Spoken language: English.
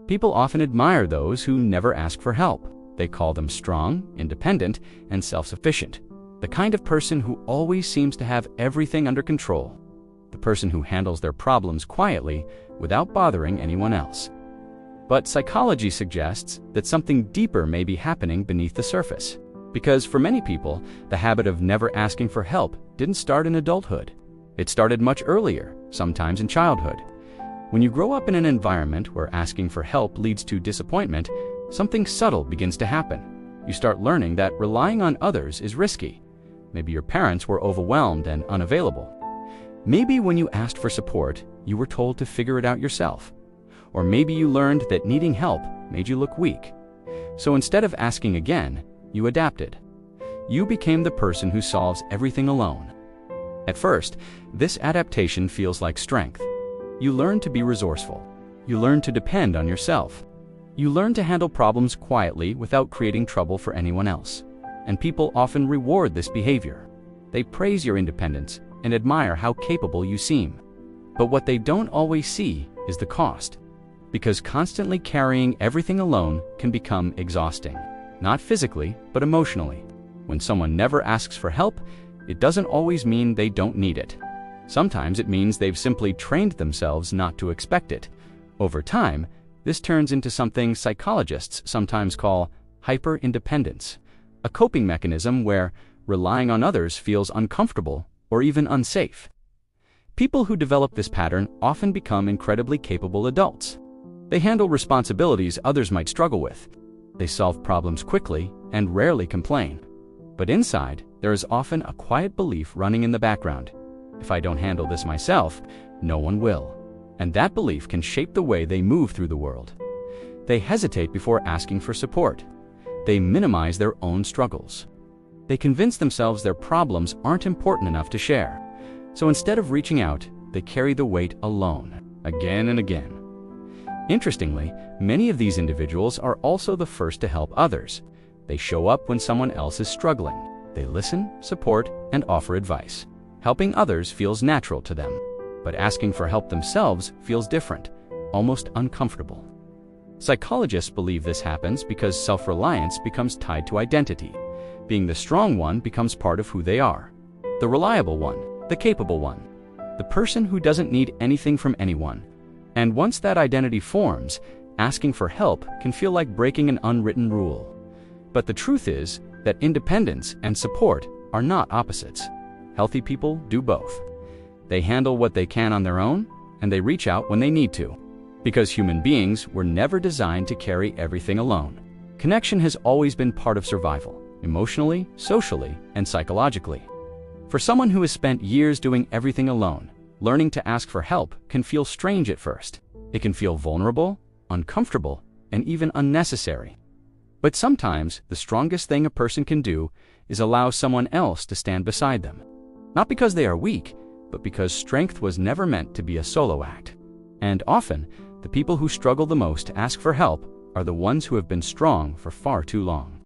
People often admire those who never ask for help. They call them strong, independent, and self-sufficient. The kind of person who always seems to have everything under control. The person who handles their problems quietly without bothering anyone else. But psychology suggests that something deeper may be happening beneath the surface. Because for many people, the habit of never asking for help didn't start in adulthood. It started much earlier, sometimes in childhood. When you grow up in an environment where asking for help leads to disappointment, something subtle begins to happen. You start learning that relying on others is risky. Maybe your parents were overwhelmed and unavailable. Maybe when you asked for support, you were told to figure it out yourself. Or maybe you learned that needing help made you look weak. So instead of asking again, you adapted. You became the person who solves everything alone. At first, this adaptation feels like strength. You learn to be resourceful. You learn to depend on yourself. You learn to handle problems quietly without creating trouble for anyone else. And people often reward this behavior. They praise your independence and admire how capable you seem. But what they don't always see is the cost. Because constantly carrying everything alone can become exhausting. Not physically, but emotionally. When someone never asks for help, it doesn't always mean they don't need it. Sometimes it means they've simply trained themselves not to expect it. Over time, this turns into something psychologists sometimes call hyper-independence, a coping mechanism where relying on others feels uncomfortable or even unsafe. People who develop this pattern often become incredibly capable adults. They handle responsibilities others might struggle with. They solve problems quickly and rarely complain. But inside, there is often a quiet belief running in the background. If I don't handle this myself, no one will. And that belief can shape the way they move through the world. They hesitate before asking for support. They minimize their own struggles. They convince themselves their problems aren't important enough to share. So instead of reaching out, they carry the weight alone, again and again. Interestingly, many of these individuals are also the first to help others. They show up when someone else is struggling. They listen, support, and offer advice. Helping others feels natural to them, but asking for help themselves feels different, almost uncomfortable. Psychologists believe this happens because self-reliance becomes tied to identity. Being the strong one becomes part of who they are. The reliable one, the capable one, the person who doesn't need anything from anyone. And once that identity forms, asking for help can feel like breaking an unwritten rule. But the truth is that independence and support are not opposites. Healthy people do both. They handle what they can on their own, and they reach out when they need to. Because human beings were never designed to carry everything alone. Connection has always been part of survival, emotionally, socially, and psychologically. For someone who has spent years doing everything alone, learning to ask for help can feel strange at first. It can feel vulnerable, uncomfortable, and even unnecessary. But sometimes the strongest thing a person can do is allow someone else to stand beside them. Not because they are weak, but because strength was never meant to be a solo act. And often, the people who struggle the most to ask for help are the ones who have been strong for far too long.